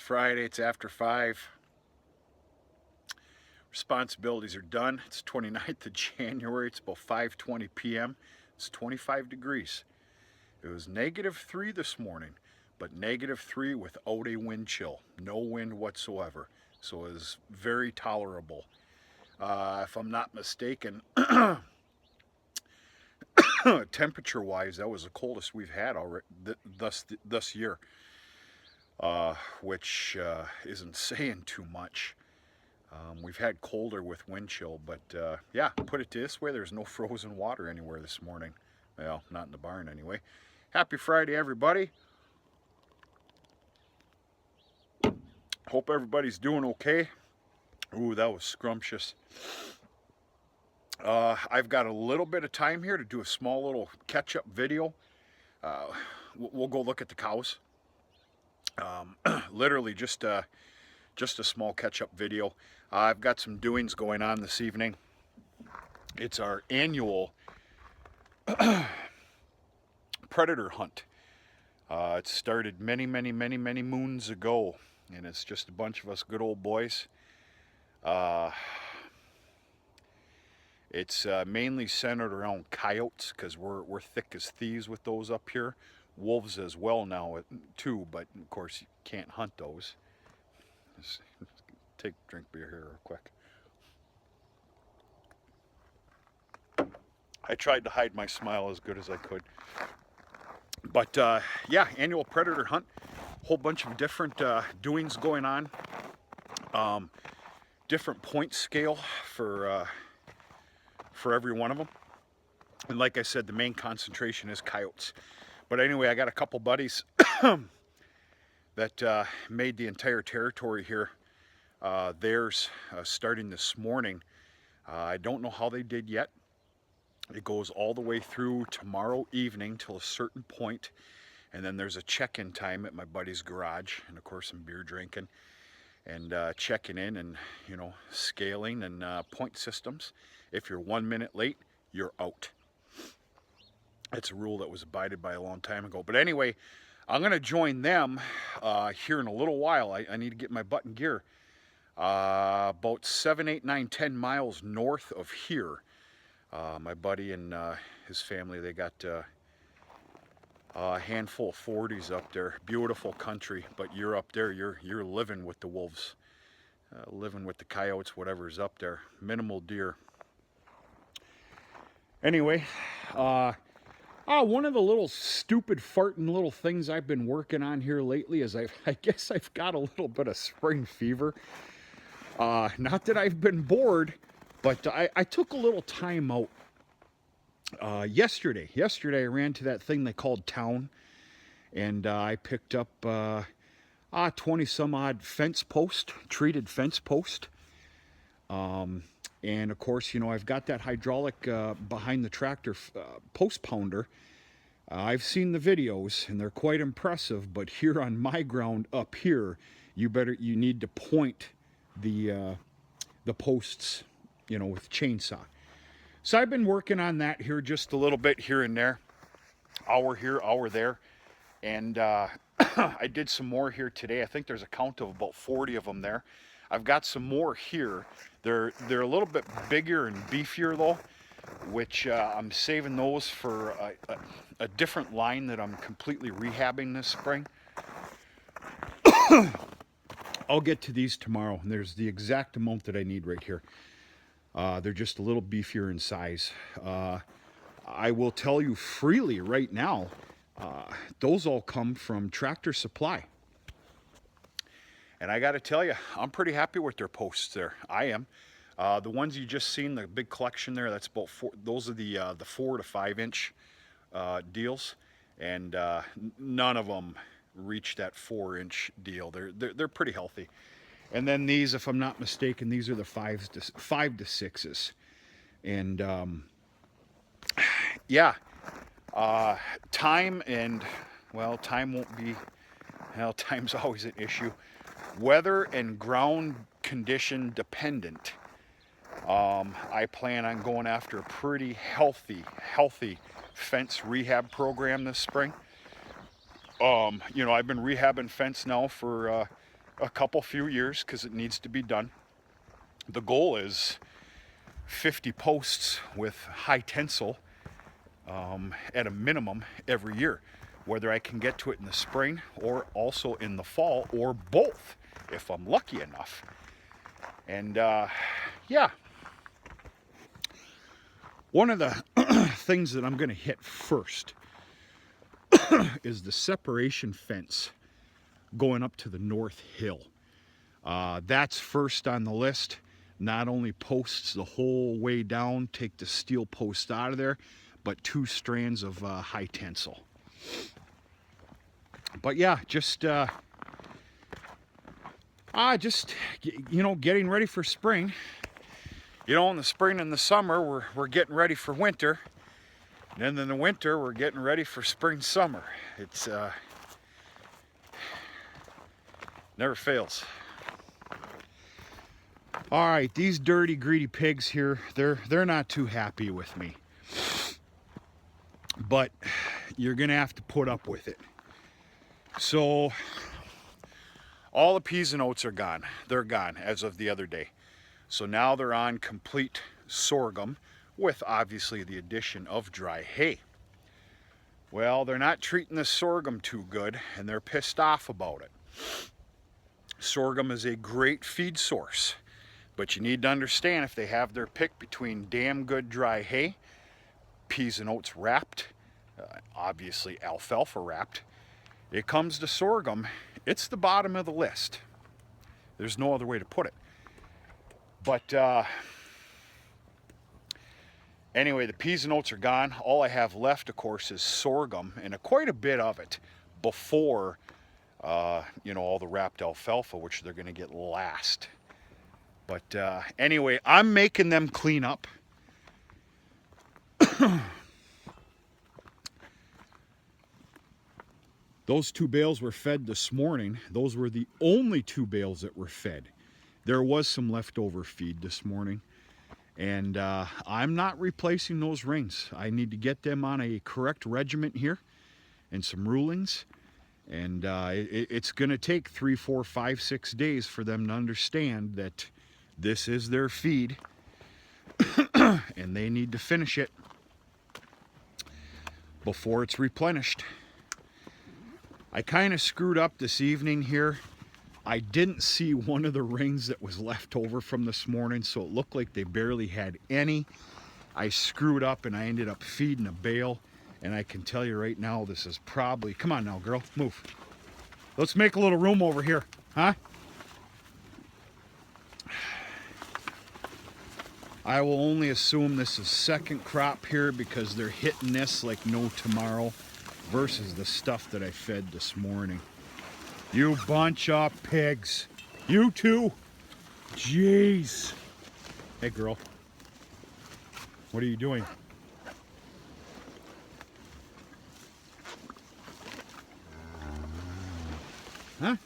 Friday, it's after 5. Responsibilities are done. It's 29th of January, it's about 5:20 p.m. It's 25 degrees. It was -3 this morning, but -3 without a wind chill. No wind whatsoever. So it was very tolerable. If I'm not mistaken, temperature-wise, that was the coldest we've had already this year, which isn't saying too much. We've had colder with wind chill, but yeah, put it this way, there's no frozen water anywhere this morning. Well, not in the barn anyway. Happy Friday, everybody. Hope everybody's doing okay. Ooh, that was scrumptious. I've got a little bit of time here to do a small little catch-up video. We'll go look at the cows. Literally just a small catch-up video. I've got some doings going on this evening. It's our annual predator hunt. It started many moons ago, and it's just a bunch of us good old boys. It's mainly centered around coyotes, because we're thick as thieves with those up here. Wolves as well now too, but of course you can't hunt those. Just take a drink beer here real quick. I tried to hide my smile as good as I could. But yeah, annual predator hunt. Whole bunch of different doings going on. Different point scale for every one of them. And like I said, the main concentration is coyotes. But anyway, I got a couple buddies that made the entire territory here theirs starting this morning. I don't know how they did yet. It goes all the way through tomorrow evening till a certain point, and then there's a check-in time at my buddy's garage, and of course some beer drinking and checking in and, you know, scaling and point systems. If you're 1 minute late, you're out. It's a rule that was abided by a long time ago. But anyway, I'm going to join them here in a little while. I need to get my butt in gear. About 7, 8, 9, 10 miles north of here. My buddy and his family, they got a handful of 40s up there. Beautiful country, but you're up there, you're living with the wolves. Living with the coyotes, whatever's up there. Minimal deer. Anyway, one of the little stupid farting little things I've been working on here lately is I guess I've got a little bit of spring fever. Not that I've been bored, but I took a little time out yesterday. Yesterday I ran to that thing they called town, and I picked up 20 some odd treated fence post. And of course, you know, I've got that hydraulic behind the tractor post pounder. I've seen the videos and they're quite impressive, but here on my ground up here, you need to point the posts, you know, with chainsaw. So I've been working on that here just a little bit here and there, hour here, hour there, and I did some more here today. I think there's a count of about 40 of them there. I've got some more here. They're a little bit bigger and beefier though, which I'm saving those for a different line that I'm completely rehabbing this spring. I'll get to these tomorrow, and there's the exact amount that I need right here. They're just a little beefier in size. I will tell you freely right now, those all come from Tractor Supply. And I got to tell you, I'm pretty happy with their posts there. I am. The ones you just seen, the big collection there, that's about those are the 4 to 5 inch deals, and none of them reach that 4-inch deal. They're pretty healthy. And then these, if I'm not mistaken, these are the 5 to 6s. And yeah, time and, well, time won't be, well, time's always an issue. Weather and ground condition dependent. I plan on going after a pretty healthy fence rehab program this spring. You know, I've been rehabbing fence now for a few years because it needs to be done. The goal is 50 posts with high tensile at a minimum every year, whether I can get to it in the spring or also in the fall, or both if I'm lucky enough. And yeah, one of the things that I'm going to hit first is the separation fence going up to the north hill. That's first on the list. Not only posts the whole way down, take the steel post out of there, but 2 strands of high tensile. But yeah, just you know, getting ready for spring. You know, in the spring and the summer, we're getting ready for winter. And then in the winter, we're getting ready for spring, summer. It's never fails. All right, these dirty, greedy pigs here, they're not too happy with me. But you're gonna have to put up with it. So all the peas and oats are gone. They're gone as of the other day. So now they're on complete sorghum with obviously the addition of dry hay. Well, they're not treating the sorghum too good and they're pissed off about it. Sorghum is a great feed source, but you need to understand if they have their pick between damn good dry hay, peas and oats wrapped, obviously alfalfa wrapped, it comes to sorghum, it's the bottom of the list. There's no other way to put it. But anyway, the peas and oats are gone. All I have left, of course, is sorghum, and quite a bit of it before, you know, all the wrapped alfalfa, which they're going to get last. But anyway, I'm making them clean up. Those 2 bales were fed this morning. Those were the only 2 bales that were fed. There was some leftover feed this morning. And I'm not replacing those rings. I need to get them on a correct regiment here and some rulings. And it's going to take 3, 4, 5, 6 days for them to understand that this is their feed and they need to finish it before it's replenished. I kind of screwed up this evening here. I didn't see one of the rings that was left over from this morning, so it looked like they barely had any. I screwed up and I ended up feeding a bale, and I can tell you right now, this is probably, come on now girl, move. Let's make a little room over here, huh? I will only assume this is second crop here because they're hitting this like no tomorrow versus the stuff that I fed this morning. You bunch of pigs. You too. Jeez. Hey girl. What are you doing? Huh?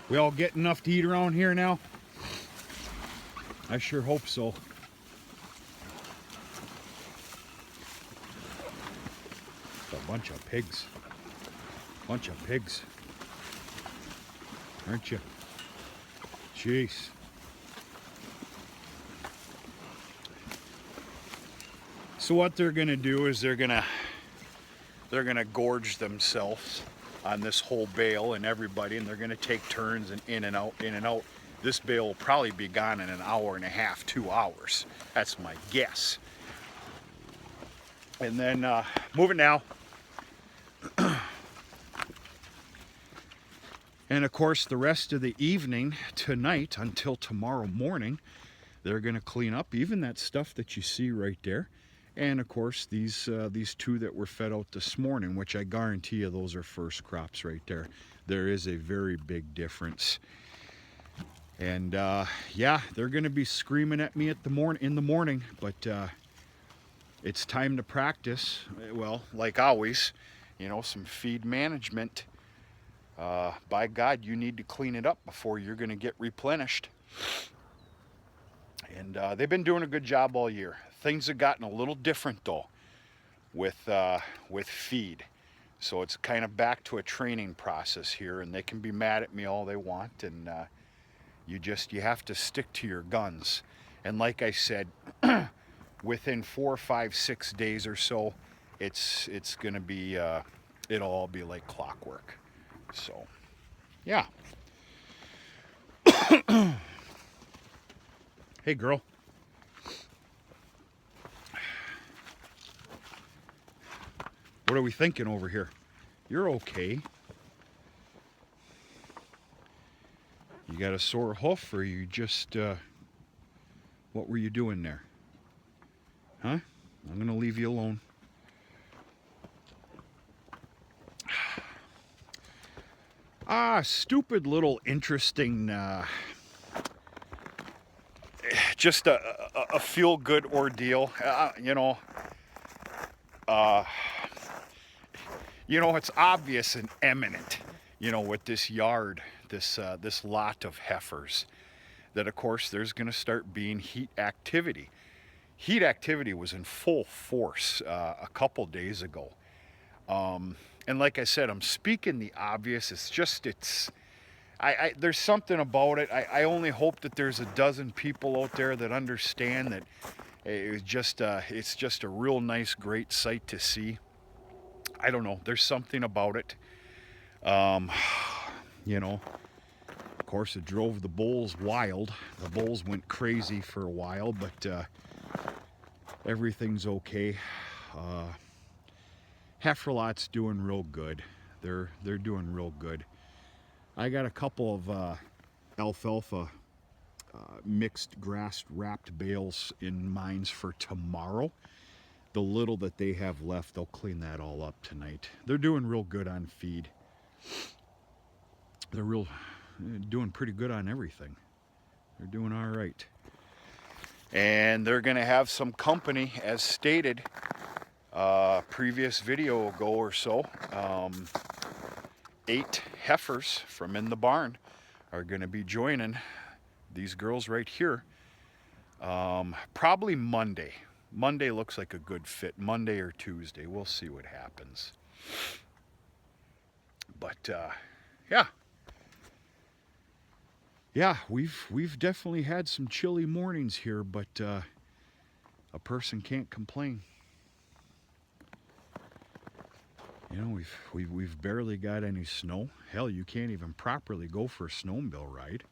We all get enough to eat around here now? I sure hope so. A bunch of pigs. Bunch of pigs. Aren't you? Jeez. So what they're gonna do is they're gonna gorge themselves on this whole bale and everybody, and they're gonna take turns and in and out, in and out. This bale will probably be gone in an hour and a half, 2 hours. That's my guess. And then moving now. And of course, the rest of the evening tonight until tomorrow morning, they're going to clean up even that stuff that you see right there. And of course, these 2 that were fed out this morning, which I guarantee you those are first crops right there. There is a very big difference. And yeah, they're going to be screaming at me in the morning, but it's time to practice. Well, like always, you know, some feed management. By God, you need to clean it up before you're going to get replenished. And they've been doing a good job all year. Things have gotten a little different though with feed. So it's kind of back to a training process here, and they can be mad at me all they want, and you have to stick to your guns. And like I said, within 4, 5, 6 days or so, it's gonna be it'll all be like clockwork. So yeah. Hey girl. What are we thinking over here? You're okay. You got a sore hoof, or you just what were you doing there? Huh? I'm gonna leave you alone. Stupid little interesting just a feel-good ordeal. It's obvious and eminent, with this yard, this lot of heifers, that of course there's going to start being heat activity. Heat activity was in full force a couple days ago. And like I said, I'm speaking the obvious. There's something about it. I only hope that there's a dozen people out there that understand that it's just a real nice, great sight to see. I don't know. There's something about it. Of course, it drove the bulls wild. The bulls went crazy for a while, but everything's okay. Heifer lot's doing real good. They're doing real good. I got a couple of alfalfa mixed grass wrapped bales in mines for tomorrow. The little that they have left, they'll clean that all up tonight. They're doing real good on feed. They're doing pretty good on everything. They're doing all right. And they're gonna have some company, as stated previous video ago or so. 8 heifers from in the barn are gonna be joining these girls right here. Probably Monday. Monday looks like a good fit. Monday or Tuesday. We'll see what happens. But yeah. Yeah, we've definitely had some chilly mornings here, but a person can't complain. We've barely got any snow. Hell, you can't even properly go for a snowmobile ride.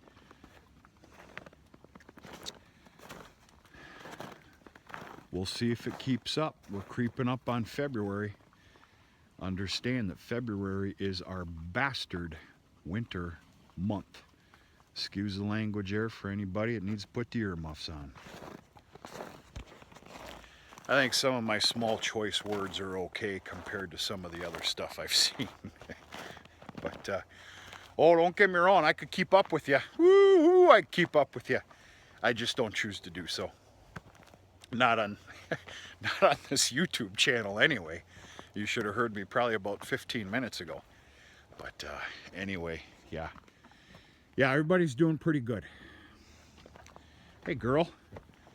We'll see if it keeps up. We're creeping up on February. Understand that February is our bastard winter month. Excuse the language there for anybody that needs to put the earmuffs on. I think some of my small choice words are okay compared to some of the other stuff I've seen. But, oh, don't get me wrong, I could keep up with you. Woo, I could keep up with you. I just don't choose to do so. Not on this YouTube channel anyway. You should have heard me probably about 15 minutes ago. But anyway, yeah. Yeah, everybody's doing pretty good. Hey girl,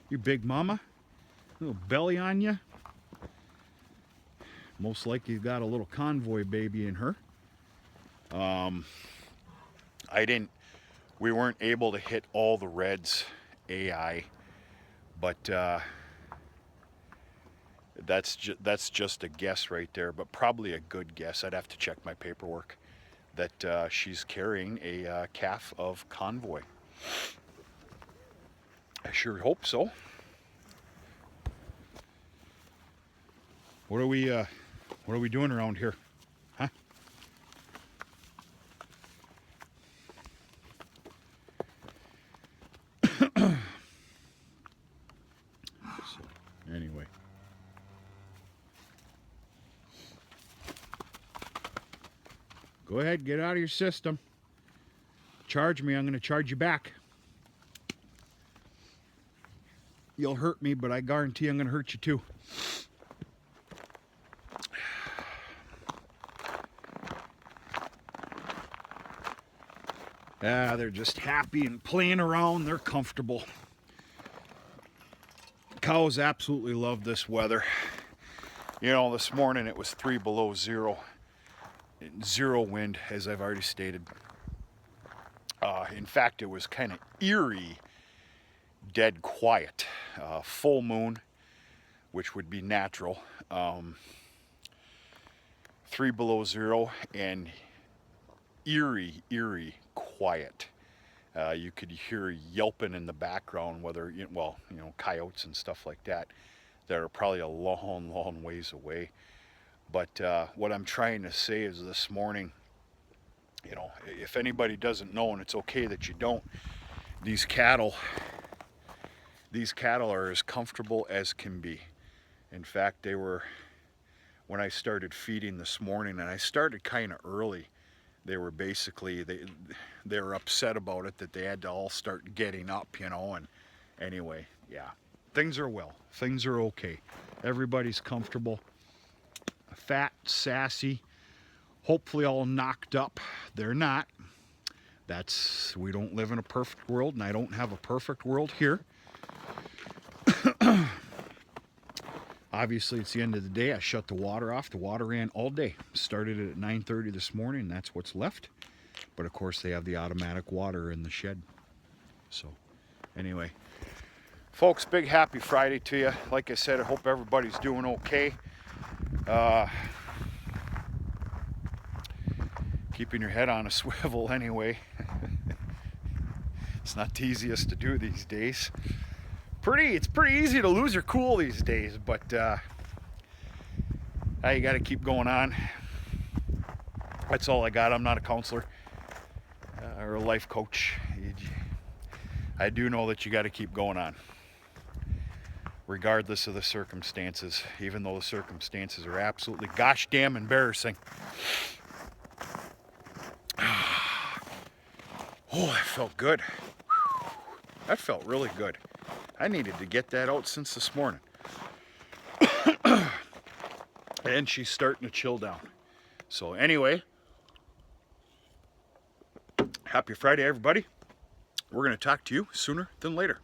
you big mama? Little belly on you? Most likely you've got a little Convoy baby in her. We weren't able to hit all the reds AI, but that's just a guess right there, but probably a good guess. I'd have to check my paperwork. That she's carrying a calf of Convoy. I sure hope so. What are we doing around here? Huh? Anyway. Go ahead, get out of your system. Charge me, I'm going to charge you back. You'll hurt me, but I guarantee I'm going to hurt you too. They're just happy and playing around. They're comfortable. Cows absolutely love this weather. This morning it was 3 below zero. Zero wind, as I've already stated. In fact, it was kind of eerie, dead quiet. Full moon, which would be natural. 3 below zero and eerie quiet. You could hear yelping in the background, whether, well, coyotes and stuff like that are probably a long ways away. But what I'm trying to say is this morning, if anybody doesn't know, and it's okay that you don't, these cattle are as comfortable as can be. In fact, they were, when I started feeding this morning, and I started kind of early, they were basically, they were upset about it, that they had to all start getting up, and anyway, yeah, things are well, things are okay. Everybody's comfortable, fat, sassy, hopefully all knocked up. They're not. We don't live in a perfect world, and I don't have a perfect world here. Obviously, it's the end of the day. I shut the water off. The water ran all day. Started it at 9:30 this morning, and that's what's left. But of course, they have the automatic water in the shed. So anyway, folks, big happy Friday to you. Like I said, I hope everybody's doing okay. Keeping your head on a swivel anyway. It's not the easiest to do these days. It's pretty easy to lose your cool these days, but you got to keep going on. That's all I got. I'm not a counselor or a life coach. I do know that you got to keep going on, regardless of the circumstances, even though the circumstances are absolutely gosh damn embarrassing. Oh, that felt good. That felt really good. I needed to get that out since this morning. And she's starting to chill down. So anyway, happy Friday, everybody. We're going to talk to you sooner than later.